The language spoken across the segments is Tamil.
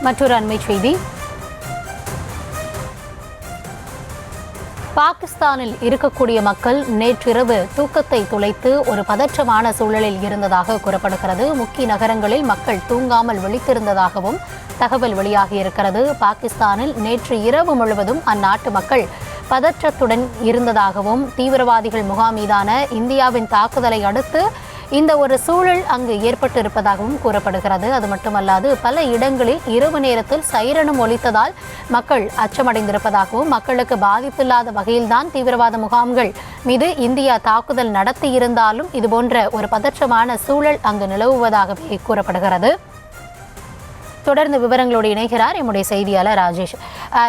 மற்றொரு அண்மை செய்தி. பாகிஸ்தானில் இருக்கக்கூடிய மக்கள் நேற்றிரவு தூக்கத்தை துளைத்து ஒரு பதற்றமான சூழலில் இருந்ததாக கூறப்படுகிறது. முக்கிய நகரங்களில் மக்கள் தூங்காமல் விழித்திருந்ததாகவும் தகவல் வெளியாகியிருக்கிறது. பாகிஸ்தானில் நேற்று இரவு முழுவதும் அந்நாட்டு மக்கள் பதற்றத்துடன் இருந்ததாகவும் தீவிரவாதிகள் முகாம் மீதான இந்தியாவின் தாக்குதலை அடுத்து இந்த ஒரு சூழல் அங்கு ஏற்பட்டிருப்பதாகவும் கூறப்படுகிறது. அது மட்டுமல்லாது பல இடங்களில் இரவு நேரத்தில் சைரனும் ஒலித்ததால் மக்கள் அச்சமடைந்திருப்பதாகவும் மக்களுக்கு பாதிப்பில்லாத வகையில்தான் தீவிரவாத முகாம்கள் மீது இந்தியா தாக்குதல் நடத்தியிருந்தாலும் இதுபோன்ற ஒரு பதற்றமான சூழல் அங்கு நிலவுவதாகவே கூறப்படுகிறது. தொடர்ந்து விவரங்களோடு இணைகிறார் எம்முடைய செய்தியாளர் ராஜேஷ்.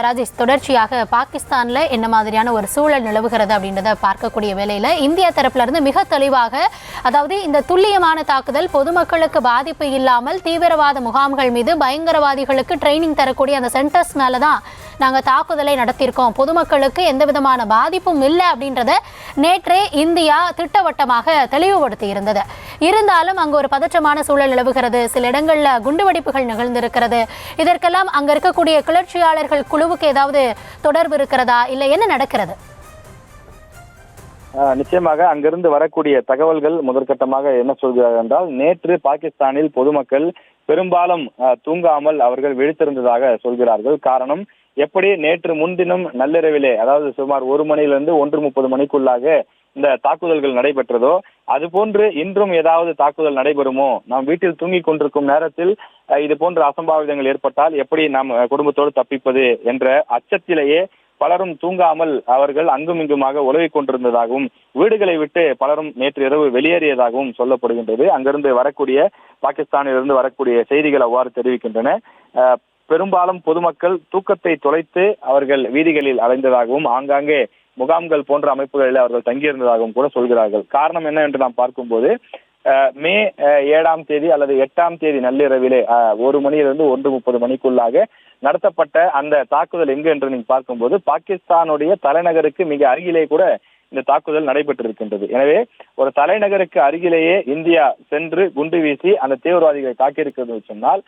ராஜேஷ், தொடர்ச்சியாக பாகிஸ்தானில் என்ன மாதிரியான ஒரு சூழல் நிலவுகிறது அப்படின்றத பார்க்கக்கூடிய வேளையில் இந்தியா தரப்புல இருந்து மிக தெளிவாக, அதாவது இந்த துல்லியமான தாக்குதல் பொதுமக்களுக்கு பாதிப்பு இல்லாமல் தீவிரவாத முகாம்கள் மீது பயங்கரவாதிகளுக்கு ட்ரைனிங் தரக்கூடிய அந்த சென்டர்ஸ் மேலே தான் நாங்கள் தாக்குதலை நடத்தியிருக்கோம், பொதுமக்களுக்கு எந்த விதமான பாதிப்பும் இல்லை அப்படின்றத நேற்றே இந்தியா திட்டவட்டமாக தெளிவுபடுத்தி இருந்தது. இருந்தாலும் அங்கு ஒரு பதற்றமான சூழல் நிலவுகிறது. சில இடங்களில் குண்டுவெடிப்புகள் நிகழ்ந்திருக்கிறது. இதற்கெல்லாம் அங்கே இருக்கக்கூடிய கிளர்ச்சியாளர்கள் குழுவுக்கு ஏதாவது தொடர்பு இருக்கிறதா, இல்லை என்ன நடக்கிறது? நிச்சயமாக அங்கிருந்து வரக்கூடிய தகவல்கள் முதற்கட்டமாக என்ன சொல்கிறார்கள் என்றால், நேற்று பாகிஸ்தானில் பொதுமக்கள் பெரும்பாலும் தூங்காமல் அவர்கள் விழித்திருந்ததாக சொல்கிறார்கள். காரணம், எப்படி நேற்று முன்தினம் நள்ளிரவிலே, அதாவது சுமார் 1 மணியிலிருந்து 1:30 மணிக்குள்ளாக இந்த தாக்குதல்கள் நடைபெற்றதோ அதுபோன்று இன்றும் ஏதாவது தாக்குதல் நடைபெறுமோ, நாம் வீட்டில் தூங்கிக் கொண்டிருக்கும் நேரத்தில் இது போன்ற அசம்பாவிதங்கள் ஏற்பட்டால் எப்படி நாம் குடும்பத்தோடு தப்பிப்பது என்ற அச்சத்திலேயே பலரும் தூங்காமல் அவர்கள் அங்கும் இங்குமாக உலவிக் கொண்டிருந்ததாகவும் வீடுகளை விட்டு பலரும் நேற்று இரவு வெளியேறியதாகவும் சொல்லப்படுகின்றது. அங்கிருந்து வரக்கூடிய பாகிஸ்தானிலிருந்து வரக்கூடிய செய்திகள் அவ்வாறு தெரிவிக்கின்றன. பெரும்பாலும் பொதுமக்கள் தூக்கத்தை தொலைத்து அவர்கள் வீதிகளில் அலைந்ததாகவும் ஆங்காங்கே முகாம்கள் போன்ற அமைப்புகளில் அவர்கள் தங்கியிருந்ததாகவும் கூட சொல்கிறார்கள். காரணம் என்ன என்று நாம் பார்க்கும்போது, மே 7ஆம் தேதி அல்லது 8ஆம் தேதி நள்ளிரவிலே 1 மணியிலிருந்து 1:30 மணிக்குள்ளாக நடத்தப்பட்ட அந்த தாக்குதல் எங்கு என்று நீங்கள் பார்க்கும்போது பாகிஸ்தானுடைய தலைநகருக்கு மிக அருகிலே கூட இந்த தாக்குதல் நடைபெற்றிருக்கின்றது. எனவே ஒரு தலைநகருக்கு அருகிலேயே இந்தியா சென்று குண்டு வீசி அந்த தீவிரவாதிகளை தாக்கியிருக்கிறது சொன்னால்,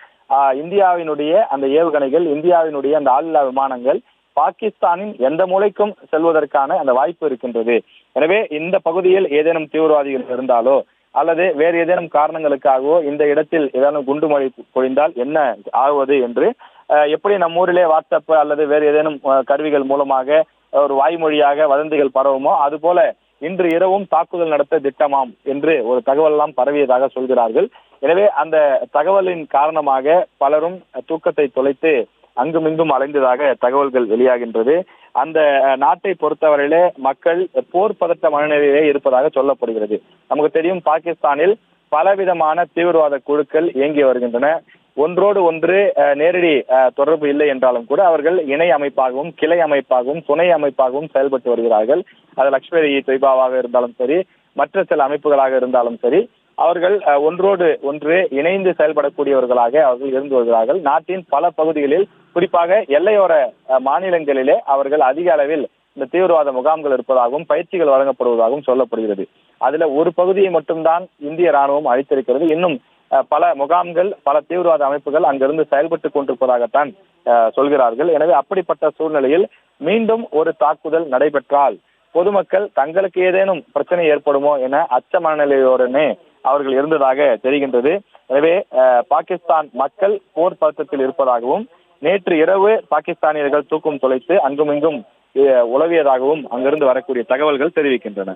இந்தியாவினுடைய அந்த ஏவுகணைகள், இந்தியாவினுடைய அந்த ஆளில்லா விமானங்கள் பாகிஸ்தானின் எந்த மூலைக்கும் செல்வதற்கான அந்த வாய்ப்பு இருக்கின்றது. எனவே இந்த பகுதியில் ஏதேனும் தீவிரவாதிகள் இருந்தாலோ அல்லது வேறு ஏதேனும் காரணங்களுக்காகவோ இந்த இடத்தில் ஏதேனும் குண்டுமழை பொழிந்தால் என்ன ஆகுவது என்று, எப்படி நம்ம ஊரிலே வாட்ஸ்அப் அல்லது வேறு ஏதேனும் கருவிகள் மூலமாக ஒரு வாய்மொழியாக வதந்திகள் பரவுமோ அதுபோல இன்று இரவும் தாக்குதல் நடத்த திட்டமாம் என்று ஒரு தகவல் எல்லாம் பரவியதாக சொல்கிறார்கள். எனவே அந்த தகவலின் காரணமாக பலரும் தூக்கத்தை தொலைத்து அங்குமிங்கும் அலைந்ததாக தகவல்கள் வெளியாகின்றது. அந்த நாட்டை பொறுத்தவரையிலே மக்கள் போர் பதட்ட மனநிலையிலே இருப்பதாக சொல்லப்படுகிறது. நமக்கு தெரியும், பாகிஸ்தானில் பலவிதமான தீவிரவாத குழுக்கள் இயங்கி வருகின்றன. ஒன்றோடு ஒன்று நேரடி தொடர்பு இல்லை என்றாலும் கூட அவர்கள் இணை அமைப்பாகவும் கிளை அமைப்பாகவும் துணை அமைப்பாகவும் செயல்பட்டு வருகிறார்கள். அது லஷ்கர் இ தொய்பாவாக இருந்தாலும் சரி, மற்ற சில அமைப்புகளாக இருந்தாலும் சரி, அவர்கள் ஒன்றோடு ஒன்று இணைந்து செயல்படக்கூடியவர்களாக அவர்கள் இருந்து வருகிறார்கள். நாட்டின் பல பகுதிகளில், குறிப்பாக எல்லையோர மாநிலங்களிலே அவர்கள் அதிக அளவில் இந்த தீவிரவாத முகாம்கள் இருப்பதாகவும் பயிற்சிகள் வழங்கப்படுவதாகவும் சொல்லப்படுகிறது. அதுல ஒரு பகுதியை மட்டும்தான் இந்திய ராணுவம் அளித்திருக்கிறது. இன்னும் பல முகாம்கள், பல தீவிரவாத அமைப்புகள் அங்கிருந்து செயல்பட்டு கொண்டிருப்பதாகத்தான் சொல்கிறார்கள். எனவே அப்படிப்பட்ட சூழ்நிலையில் மீண்டும் ஒரு தாக்குதல் நடைபெற்றால் பொதுமக்கள் தங்களுக்கு ஏதேனும் பிரச்சனை ஏற்படுமோ என அச்ச மனநிலையோடனே அவர்கள் இருந்ததாக தெரிகின்றது. எனவே பாகிஸ்தான் மக்கள் போர் பதட்டத்தில் இருப்பதாகவும் நேற்று இரவு பாகிஸ்தானியர்கள் தூக்கம் தொலைத்து அங்குமிங்கும் உலவியதாகவும் அங்கிருந்து வரக்கூடிய தகவல்கள் தெரிவிக்கின்றன.